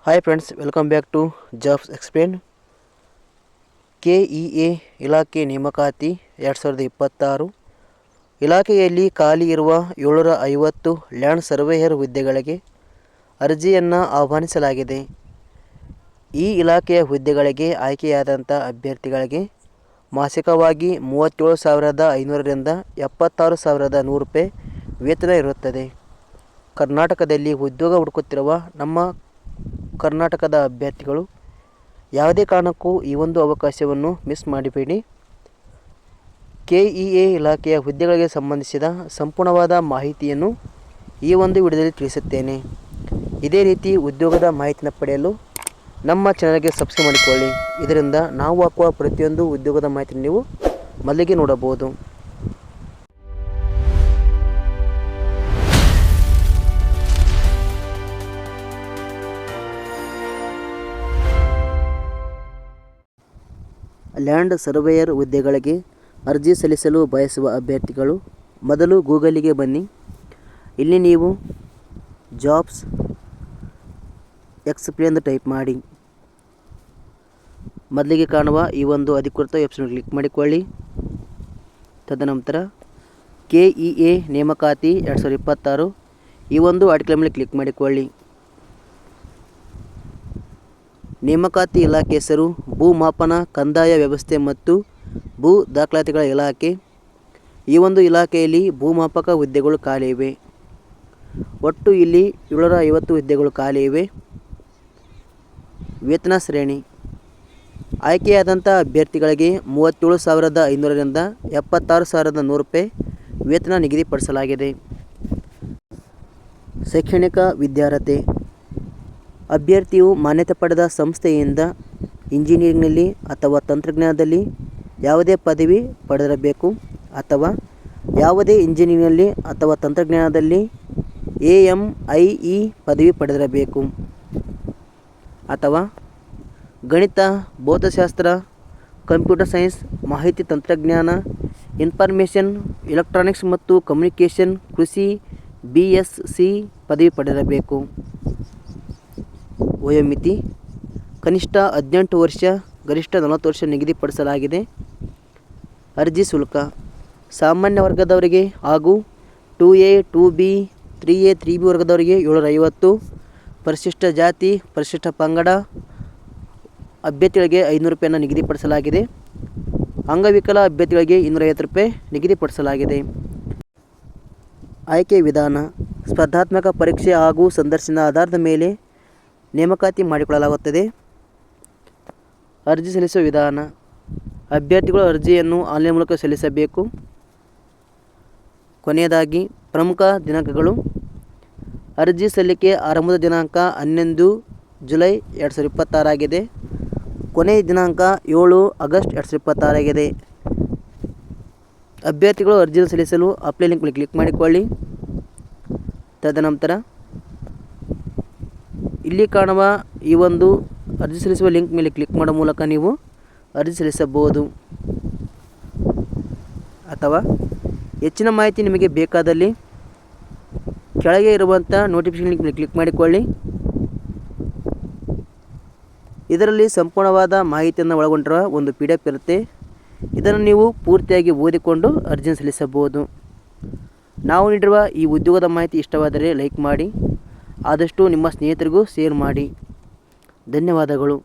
Hi friends, welcome back to jobs explain. KEA ಇಲಾಖೆ ನೇಮಕಾತಿ 2026. ಇಲಾಖೆಯಲ್ಲಿ ಖಾಲಿ ಇರುವ 750 ಲ್ಯಾಂಡ್ ಸರ್ವೇಯರ್ ಹುದ್ದೆಗಳಿಗೆ ಅರ್ಜಿಯನ್ನು ಆಹ್ವಾನಿಸಲಾಗಿದೆ. ಈ ಇಲಾಖೆಯ ಹುದ್ದೆಗಳಿಗೆ ಆಯ್ಕೆಯಾದಂಥ ಅಭ್ಯರ್ಥಿಗಳಿಗೆ ಮಾಸಿಕವಾಗಿ 37,500 ರಿಂದ 76,100 ರೂಪಾಯಿ ವೇತನ ಇರುತ್ತದೆ. ಕರ್ನಾಟಕದಲ್ಲಿ ಉದ್ಯೋಗ ಹುಡುಕುತ್ತಿರುವ ನಮ್ಮ ಕರ್ನಾಟಕದ ಅಭ್ಯರ್ಥಿಗಳು ಯಾವುದೇ ಕಾರಣಕ್ಕೂ ಈ ಒಂದು ಅವಕಾಶವನ್ನು ಮಿಸ್ ಮಾಡಬೇಡಿ. KEA ಇಲಾಖೆಯ ಹುದ್ದೆಗಳಿಗೆ ಸಂಬಂಧಿಸಿದ ಸಂಪೂರ್ಣವಾದ ಮಾಹಿತಿಯನ್ನು ಈ ಒಂದು ವಿಡಿಯೋದಲ್ಲಿ ತಿಳಿಸುತ್ತೇನೆ. ಇದೇ ರೀತಿ ಉದ್ಯೋಗದ ಮಾಹಿತಿನ ಪಡೆಯಲು ನಮ್ಮ ಚಾನಲ್ಗೆ ಸಬ್ಸ್ಕ್ರೈಬ್ ಮಾಡಿಕೊಳ್ಳಿ. ಇದರಿಂದ ನಾವು ಹಾಕುವ ಪ್ರತಿಯೊಂದು ಉದ್ಯೋಗದ ಮಾಹಿತಿಯನ್ನು ನೀವು ಮೊದಲಿಗೆ ನೋಡಬಹುದು. ಲ್ಯಾಂಡ್ ಸರ್ವೇಯರ್ ಹುದ್ದೆಗಳಿಗೆ ಅರ್ಜಿ ಸಲ್ಲಿಸಲು ಬಯಸುವ ಅಭ್ಯರ್ಥಿಗಳು ಮೊದಲು ಗೂಗಲಿಗೆ ಬನ್ನಿ. ಇಲ್ಲಿ ನೀವು ಜಾಬ್ಸ್ ಎಕ್ಸ್ಪ್ಲೇನ್ ಎಂದು ಟೈಪ್ ಮಾಡಿ ಮೊದಲಿಗೆ ಕಾಣುವ ಈ ಒಂದು ಅಧಿಕೃತ ವೆಬ್ಸೈಟ್ ಕ್ಲಿಕ್ ಮಾಡಿಕೊಳ್ಳಿ. ತದನಂತರ KEA ನೇಮಕಾತಿ 2026 ಈ ಒಂದು ಆರ್ಟಿಕಲ್ ಮೇಲೆ ಕ್ಲಿಕ್ ಮಾಡಿಕೊಳ್ಳಿ. ನೇಮಕಾತಿ ಇಲಾಖೆ ಹೆಸರು ಭೂಮಾಪನ, ಕಂದಾಯ ವ್ಯವಸ್ಥೆ ಮತ್ತು ಭೂ ದಾಖಲಾತಿಗಳ ಇಲಾಖೆ. ಈ ಒಂದು ಇಲಾಖೆಯಲ್ಲಿ ಭೂಮಾಪಕ ಹುದ್ದೆಗಳು ಖಾಲಿ ಇವೆ. ಒಟ್ಟು ಇಲ್ಲಿ 750 ಹುದ್ದೆಗಳು ಖಾಲಿ ಇವೆ. ವೇತನ ಶ್ರೇಣಿ ಆಯ್ಕೆಯಾದಂಥ ಅಭ್ಯರ್ಥಿಗಳಿಗೆ 37,500 ರಿಂದ 76,100 ರೂಪಾಯಿ ವೇತನ ನಿಗದಿಪಡಿಸಲಾಗಿದೆ. ಶೈಕ್ಷಣಿಕ ವಿದ್ಯಾರ್ಹತೆ ಅಭ್ಯರ್ಥಿಯು ಮಾನ್ಯತೆ ಪಡೆದ ಸಂಸ್ಥೆಯಿಂದ ಇಂಜಿನಿಯರಿಂಗ್ನಲ್ಲಿ ಅಥವಾ ತಂತ್ರಜ್ಞಾನದಲ್ಲಿ ಯಾವುದೇ ಪದವಿ ಪಡೆದಿರಬೇಕು, ಅಥವಾ ಯಾವುದೇ ಇಂಜಿನಿಯರಿಂಗ್ನಲ್ಲಿ ಅಥವಾ ತಂತ್ರಜ್ಞಾನದಲ್ಲಿ AMIE ಪದವಿ ಪಡೆದಿರಬೇಕು, ಅಥವಾ ಗಣಿತ, ಭೌತಶಾಸ್ತ್ರ, ಕಂಪ್ಯೂಟರ್ ಸೈನ್ಸ್, ಮಾಹಿತಿ ತಂತ್ರಜ್ಞಾನ, ಇನ್ಫಾರ್ಮೇಷನ್ ಎಲೆಕ್ಟ್ರಾನಿಕ್ಸ್ ಮತ್ತು ಕಮ್ಯುನಿಕೇಷನ್, ಕೃಷಿ BSc ಪದವಿ ಪಡೆದಿರಬೇಕು. ವಯೋಮಿತಿ ಕನಿಷ್ಠ 18 ವರ್ಷ, ಗರಿಷ್ಠ 40 ವರ್ಷ ನಿಗದಿಪಡಿಸಲಾಗಿದೆ. ಅರ್ಜಿ ಶುಲ್ಕ ಸಾಮಾನ್ಯ ವರ್ಗದವರಿಗೆ ಹಾಗೂ 2A 2B 3A 3B ವರ್ಗದವರಿಗೆ 750, ಪರಿಶಿಷ್ಟ ಜಾತಿ ಪರಿಶಿಷ್ಟ ಪಂಗಡ ಅಭ್ಯರ್ಥಿಗಳಿಗೆ 500 ರೂಪಾಯಿಯನ್ನು ನಿಗದಿಪಡಿಸಲಾಗಿದೆ. ಅಂಗವಿಕಲ ಅಭ್ಯರ್ಥಿಗಳಿಗೆ 250 ರೂಪಾಯಿ ನಿಗದಿಪಡಿಸಲಾಗಿದೆ. ಆಯ್ಕೆ ವಿಧಾನ ಸ್ಪರ್ಧಾತ್ಮಕ ಪರೀಕ್ಷೆ ಹಾಗೂ ಸಂದರ್ಶನದ ಆಧಾರದ ಮೇಲೆ ನೇಮಕಾತಿ ಮಾಡಿಕೊಳ್ಳಲಾಗುತ್ತದೆ. ಅರ್ಜಿ ಸಲ್ಲಿಸುವ ವಿಧಾನ ಅಭ್ಯರ್ಥಿಗಳು ಅರ್ಜಿಯನ್ನು ಆನ್ಲೈನ್ ಮೂಲಕ ಸಲ್ಲಿಸಬೇಕು. ಕೊನೆಯದಾಗಿ ಪ್ರಮುಖ ದಿನಾಂಕಗಳು. ಅರ್ಜಿ ಸಲ್ಲಿಕೆ ಆರಂಭದ ದಿನಾಂಕ 11 ಜುಲೈ 2026 ಆಗಿದೆ. ಕೊನೆಯ ದಿನಾಂಕ 7 ಆಗಸ್ಟ್ 2026 ಆಗಿದೆ. ಅಭ್ಯರ್ಥಿಗಳು ಅರ್ಜಿಯನ್ನು ಸಲ್ಲಿಸಲು ಅಪ್ಲೈ ಲಿಂಕ್ ಮೇಲೆ ಕ್ಲಿಕ್ ಮಾಡಿಕೊಳ್ಳಿ. ತದನಂತರ ಇಲ್ಲಿ ಕಾಣುವ ಈ ಒಂದು ಅರ್ಜಿ ಸಲ್ಲಿಸುವ ಲಿಂಕ್ ಮೇಲೆ ಕ್ಲಿಕ್ ಮಾಡೋ ಮೂಲಕ ನೀವು ಅರ್ಜಿ ಸಲ್ಲಿಸಬಹುದು. ಅಥವಾ ಹೆಚ್ಚಿನ ಮಾಹಿತಿ ನಿಮಗೆ ಬೇಕಾದಲ್ಲಿ ಕೆಳಗೆ ಇರುವಂಥ ನೋಟಿಫಿಕೇಷನ್ ಲಿಂಕ್ ಮೇಲೆ ಕ್ಲಿಕ್ ಮಾಡಿಕೊಳ್ಳಿ. ಇದರಲ್ಲಿ ಸಂಪೂರ್ಣವಾದ ಮಾಹಿತಿಯನ್ನು ಒಳಗೊಂಡಿರುವ ಒಂದು PDF ಇರುತ್ತೆ. ಇದನ್ನು ನೀವು ಪೂರ್ತಿಯಾಗಿ ಓದಿಕೊಂಡು ಅರ್ಜಿಯನ್ನು ಸಲ್ಲಿಸಬಹುದು. ನಾವು ನೀಡಿರುವ ಈ ಉದ್ಯೋಗದ ಮಾಹಿತಿ ಇಷ್ಟವಾದರೆ ಲೈಕ್ ಮಾಡಿ, ಆದಷ್ಟು ನಿಮ್ಮ ಸ್ನೇಹಿತರಿಗೂ ಶೇರ್ ಮಾಡಿ. ಧನ್ಯವಾದಗಳು.